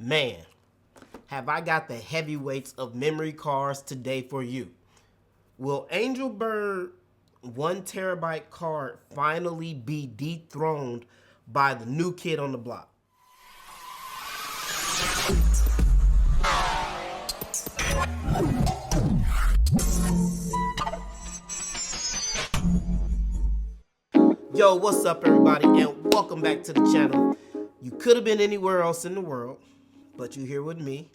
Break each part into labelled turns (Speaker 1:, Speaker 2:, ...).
Speaker 1: Man, have I got the heavyweights of memory cards today for you. Will Angelbird 1 terabyte card finally be dethroned by the new kid on the block? Yo, what's up everybody, and welcome back to the channel. You could have been anywhere else in the world, but you're here with me.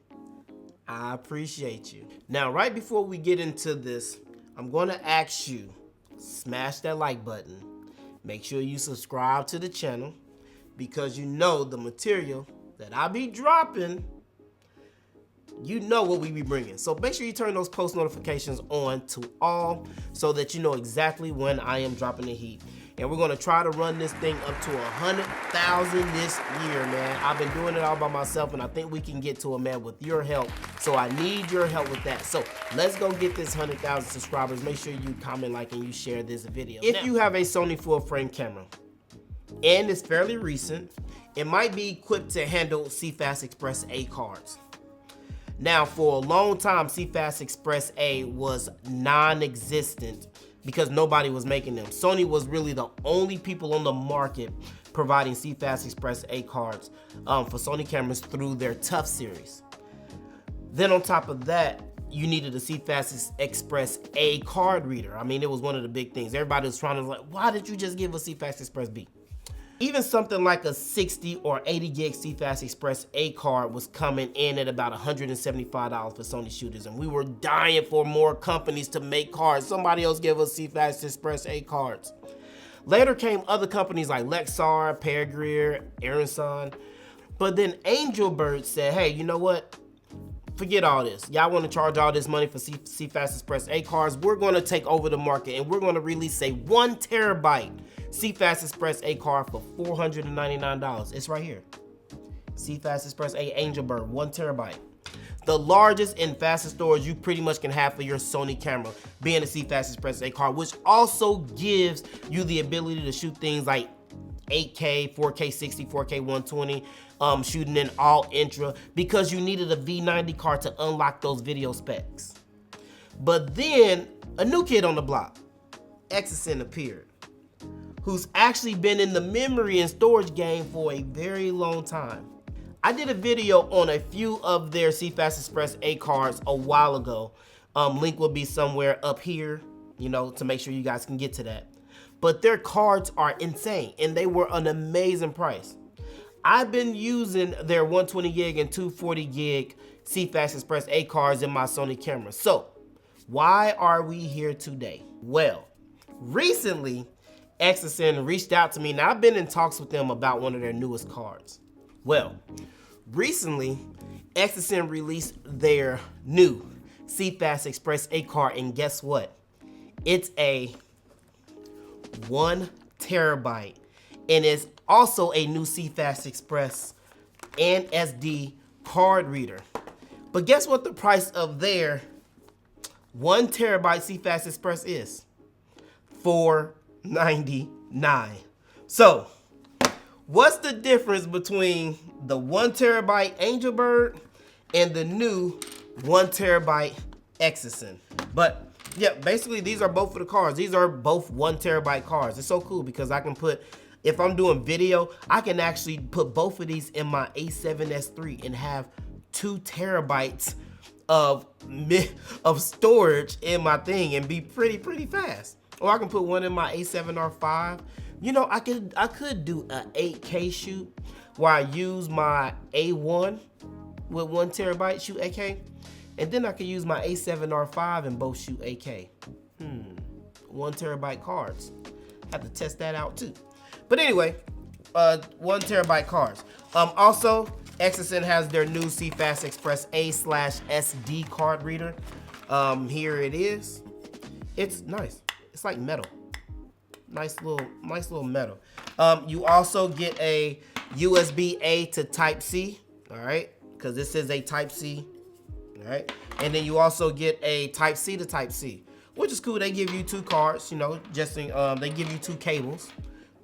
Speaker 1: I appreciate you. Now, right before we get into this, I'm going to ask you, smash that like button. Make sure you subscribe to the channel, because you know the material that I be dropping, you know what we be bringing. So make sure you turn those post notifications on to all so that you know exactly when I am dropping the heat. And we're gonna try to run this thing up to 100,000 this year, man. I've been doing it all by myself, and I think we can get to it, man, with your help. So I need your help with that. So let's go get this 100,000 subscribers. Make sure you comment, like, and you share this video. If you have a Sony full frame camera, and it's fairly recent, it might be equipped to handle CFast Express A cards. Now, for a long time, CFast Express A was non-existent because nobody was making them. Sony was really the only people on the market providing CFast Express A cards for Sony cameras through their Tough series. Then on top of that, you needed a CFast Express A card reader. I mean, it was one of the big things. Everybody was trying to like, why did you just give a CFast Express B? Even something like a 60 or 80 gig CFast Express A card was coming in at about $175 for Sony shooters, and we were dying for more companies to make cards. Somebody else gave us CFast Express A cards. Later came other companies like Lexar, Peregrine, Aronson, but then Angelbird said, hey, you know what? Forget all this. Y'all want to charge all this money for CFast Express A cards? We're going to take over the market, and we're going to release a 1 terabyte CFast Express A card for $499. It's right here. CFast Express A Angelbird 1 terabyte. The largest and fastest storage you pretty much can have for your Sony camera, being a CFast Express A card, which also gives you the ability to shoot things like 8K, 4K 60, 4K 120, shooting in all intra, because you needed a V90 card to unlock those video specs. But then a new kid on the block, Exascend, appeared, who's actually been in the memory and storage game for a very long time. I did a video on a few of their CFast Express A cards a while ago. Link will be somewhere up here, you know, to make sure you guys can get to that. But their cards are insane, and they were an amazing price. I've been using their 120 gig and 240 gig CFast Express A cards in my Sony camera. So why are we here today? Well, recently, Exascend reached out to me. Now, I've been in talks with them about one of their newest cards. Well, recently, Exascend released their new CFast Express A card, and guess what? It's a 1 terabyte, and it's also a new CFast Express and SD card reader. But guess what the price of their 1 terabyte CFast Express is? $499. So, what's the difference between the 1 terabyte Angelbird and the new 1 terabyte Exascend? But yeah, basically these are both for the cards. These are both 1 terabyte cards. It's so cool because I can put, if I'm doing video, I can actually put both of these in my A7S III and have 2 terabytes of storage in my thing and be pretty fast. Or I can put one in my A7R5. You know, I could do an 8K shoot where I use my A1 with 1 terabyte, shoot 8K. And then I could use my A7R5 and both shoot 8K. 1 terabyte cards. Have to test that out too. But anyway, 1 terabyte cards. Also, Exascend has their new CFast Express A/SD card reader. Here it is. It's nice. It's like metal. Nice little metal. You also get a USB-A to Type-C. All right, because this is a Type-C. All right, and then you also get a Type-C to Type-C, which is cool. They give you 2 cards, you know, just in, they give you 2 cables,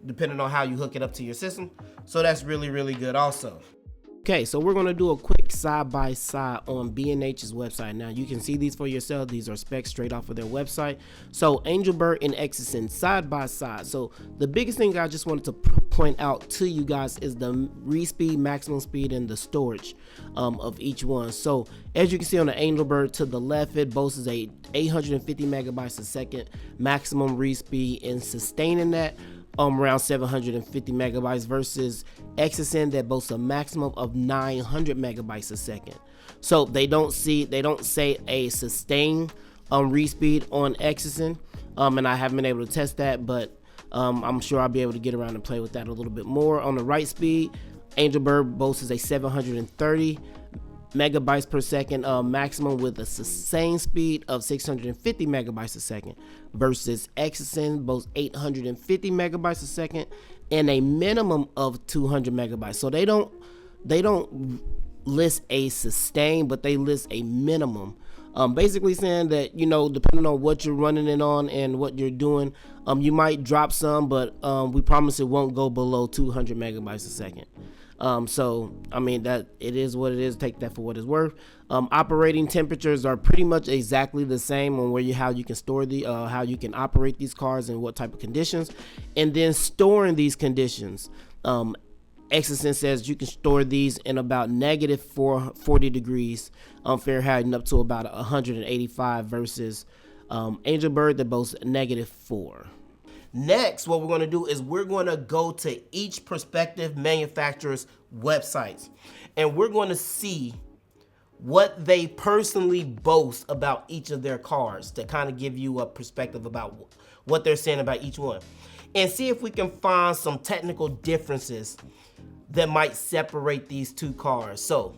Speaker 1: depending on how you hook it up to your system. So that's really good also. Okay, so we're gonna do a quick side-by-side on B&H's website. Now you can see these for yourself. These are specs straight off of their website. So Angelbird and Exascend side by side. So the biggest thing I just wanted to point out to you guys is the read speed, maximum speed, and the storage of each one. So as you can see on the Angelbird to the left, it boasts a 850 megabytes a second maximum read speed, and sustaining that around 750 megabytes versus Exascend that boasts a maximum of 900 megabytes a second. So they don't say a sustained read speed on Exascend, and I haven't been able to test that, but I'm sure I'll be able to get around and play with that a little bit more. On the write speed, Angelbird boasts a 730 megabytes per second maximum with a sustained speed of 650 megabytes a second versus Exascend boasts 850 megabytes a second and a minimum of 200 megabytes. So they don't list a sustained, but they list a minimum, basically saying that, you know, depending on what you're running it on and what you're doing, you might drop some, but we promise it won't go below 200 megabytes a second. So I mean, that it is what it is. Take that for what it's worth. Operating temperatures are pretty much exactly the same on how you can store how you can operate these cars and what type of conditions, and then storing these conditions. Exascend says you can store these in about negative 40 degrees Fahrenheit and up to about 185 versus Angelbird that boasts -4. Next, what we're going to do is we're going to go to each prospective manufacturer's websites, and we're going to see what they personally boast about each of their cars to kind of give you a perspective about what they're saying about each one, and see if we can find some technical differences that might separate these two cars. So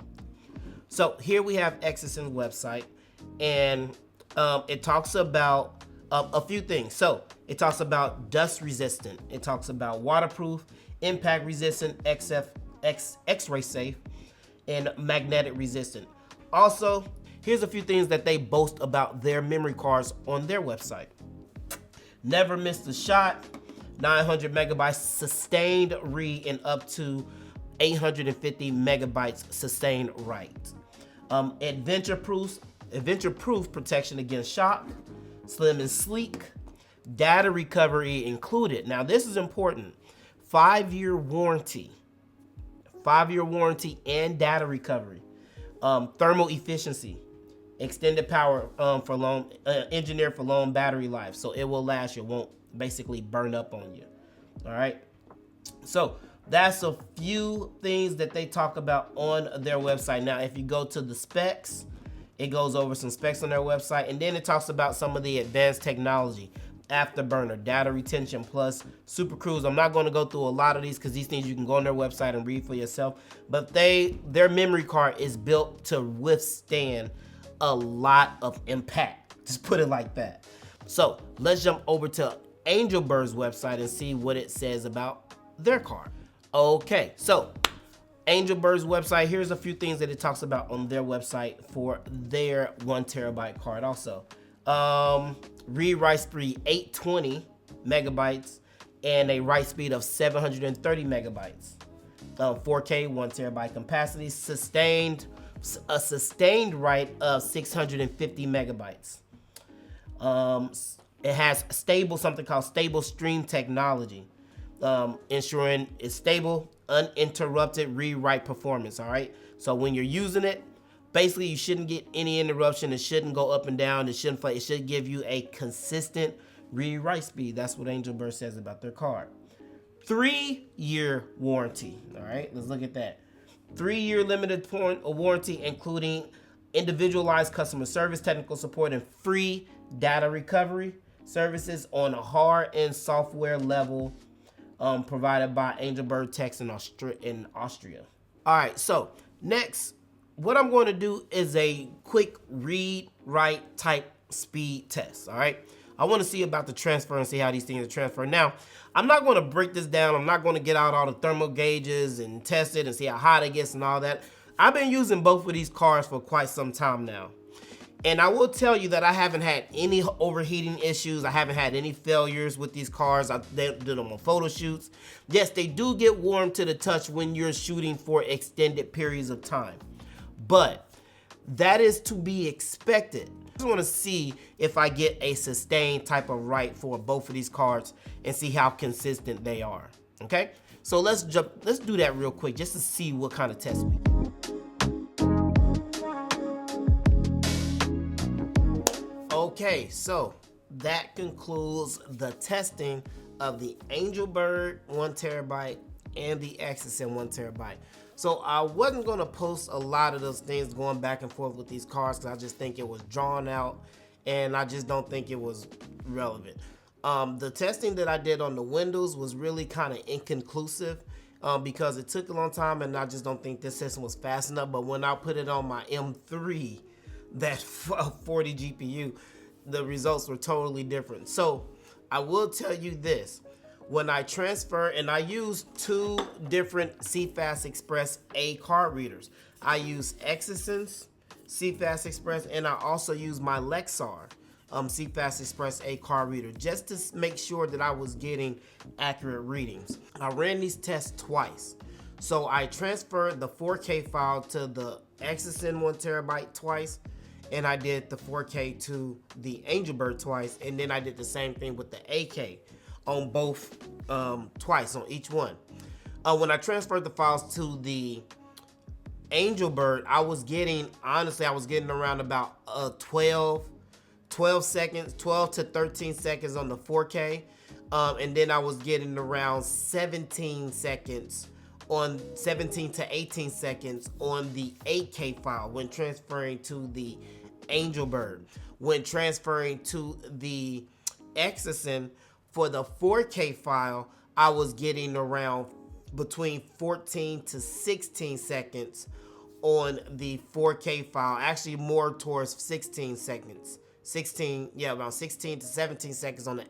Speaker 1: here we have Exascend's website, and it talks about a few things. So it talks about dust resistant, it talks about waterproof, impact resistant, X-ray safe, and magnetic resistant. Also, here's a few things that they boast about their memory cards on their website. Never missed a shot, 900 megabytes sustained read, and up to 850 megabytes sustained write. Adventure proof protection against shock, slim and sleek, data recovery included. Now this is important. 5-year warranty and data recovery. Thermal efficiency, extended power for long, engineered for long battery life, so it will last. It won't basically burn up on you. All right. So that's a few things that they talk about on their website. Now, if you go to the specs, it goes over some specs on their website, and then it talks about some of the advanced technology, afterburner, data retention plus, super cruise. I'm not going to go through a lot of these because these things you can go on their website and read for yourself, but their memory card is built to withstand a lot of impact, just put it like that. So let's jump over to Angelbird's website and see what it says about their card. Okay, so Angelbird's website, here's a few things that it talks about on their website for their 1 terabyte card. Also, read-write speed 820 megabytes and a write speed of 730 megabytes. 4K 1 terabyte capacity, a sustained write of 650 megabytes. It has something called stable stream technology, ensuring it's stable, uninterrupted read-write performance. All right, so when you're using it, basically you shouldn't get any interruption. It shouldn't go up and down. It shouldn't play. It should give you a consistent read-write speed. That's what Angelbird says about their card. 3-year warranty. All right, let's look at that. 3-year limited warranty, including individualized customer service, technical support, and free data recovery services on a hard and software level, provided by Angelbird Techs in Austria. All right, so next, what I'm going to do is a quick read-write type speed test. All right, I want to see about the transfer and see how these things are transferred. Now, I'm not going to break this down. I'm not going to get out all the thermal gauges and test it and see how hot it gets and all that. I've been using both of these cards for quite some time now. And I will tell you that I haven't had any overheating issues. I haven't had any failures with these cars. I did them on photo shoots. Yes, they do get warm to the touch when you're shooting for extended periods of time, but that is to be expected. I just want to see if I get a sustained type of write for both of these cards and see how consistent they are. Okay, so let's do that real quick just to see what kind of test we do. Okay, so that concludes the testing of the Angelbird 1 terabyte and the Exascend 1 terabyte. So I wasn't gonna post a lot of those things going back and forth with these cards because I just think it was drawn out and I just don't think it was relevant. The testing that I did on the Windows was really kind of inconclusive because it took a long time and I just don't think this system was fast enough. But when I put it on my M3, that 40 GPU, the results were totally different. So I will tell you this, when I transfer, and I use 2 different CFast Express A card readers. I use Exascend's CFast Express and I also use my Lexar CFast Express A card reader just to make sure that I was getting accurate readings. I ran these tests twice. So I transferred the 4K file to the Exascend 1 terabyte twice, and I did the 4K to the Angelbird twice, and then I did the same thing with the AK on both twice on each one. When I transferred the files to the Angelbird, I was getting, honestly, I was getting around about 12 seconds, 12 to 13 seconds on the 4K, and then I was getting around 17 to 18 seconds on the 8K file when transferring to the Angelbird. When transferring to the Exascend for the 4K file, I was getting around between 14 to 16 seconds on the 4K file, actually more towards 16 seconds. Around 16 to 17 seconds on the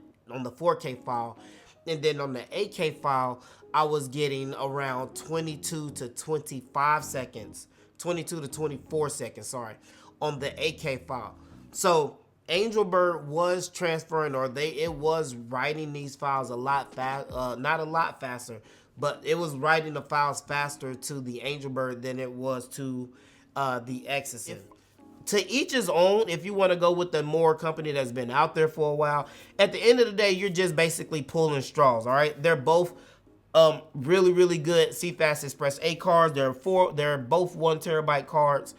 Speaker 1: 4K file. And then on the 8K file, I was getting around 22 to 25 seconds, 22 to 24 seconds, sorry, on the 8K file. So Angelbird was transferring, or it was writing these files a lot not a lot faster, but it was writing the files faster to the Angelbird than it was to the Exascend. To each his own. If you want to go with the more company that's been out there for a while, at the end of the day, you're just basically pulling straws, all right? They're both really good CFast Express A cards. They're both 1 terabyte cards.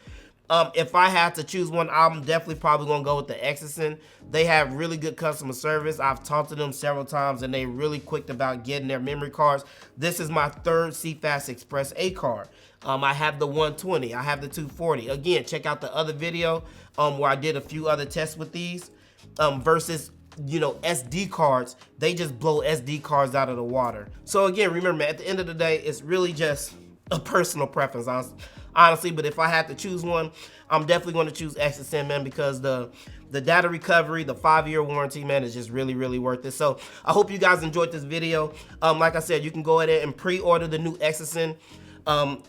Speaker 1: If I had to choose one, I'm definitely probably gonna go with the Exascend. They have really good customer service. I've talked to them several times and they really quick about getting their memory cards. This is my 3rd CFast Express A card. I have the 120, I have the 240. Again, check out the other video where I did a few other tests with these versus, you know, SD cards. They just blow SD cards out of the water. So again, remember, at the end of the day, it's really just a personal preference, honestly. But if I had to choose one, I'm definitely going to choose Exascend, man, because the data recovery, the 5-year warranty, man, is just really worth it. So I hope you guys enjoyed this video. Like I said, you can go ahead and pre-order the new Exascend 1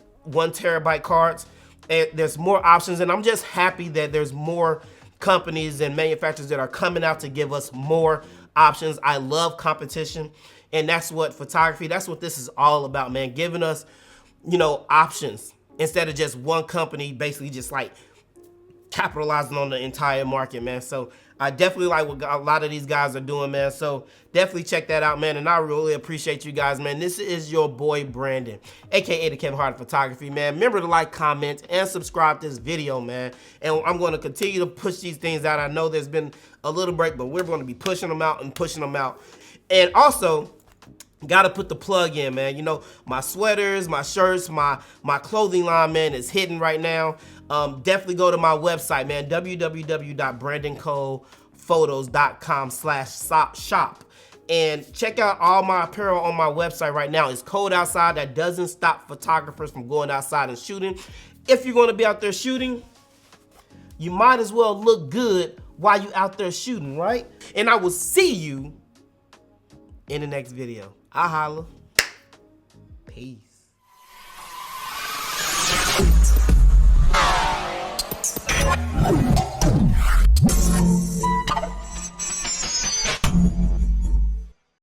Speaker 1: terabyte cards. And there's more options, and I'm just happy that there's more companies and manufacturers that are coming out to give us more options. I love competition, and that's what photography, that's what this is all about, man, giving us, you know, options instead of just one company basically just like capitalizing on the entire market, man. So I definitely like what a lot of these guys are doing, man. So definitely check that out, man. And I really appreciate you guys, man. This is your boy Brandon, aka the Kevin Hart Photography, man. Remember to like, comment, and subscribe to this video, man. And I'm going to continue to push these things out. I know there's been a little break, but we're going to be pushing them out and pushing them out. And also, gotta put the plug in, man. You know, my sweaters, my shirts, my clothing line, man, is hidden right now. Definitely go to my website, man, www.brandoncolephotos.com/shop, and check out all my apparel on my website right now. It's cold outside. That doesn't stop photographers from going outside and shooting. If you're going to be out there shooting, you might as well look good while you out there shooting, right? And I will see you in the next video. I'll holla. Peace.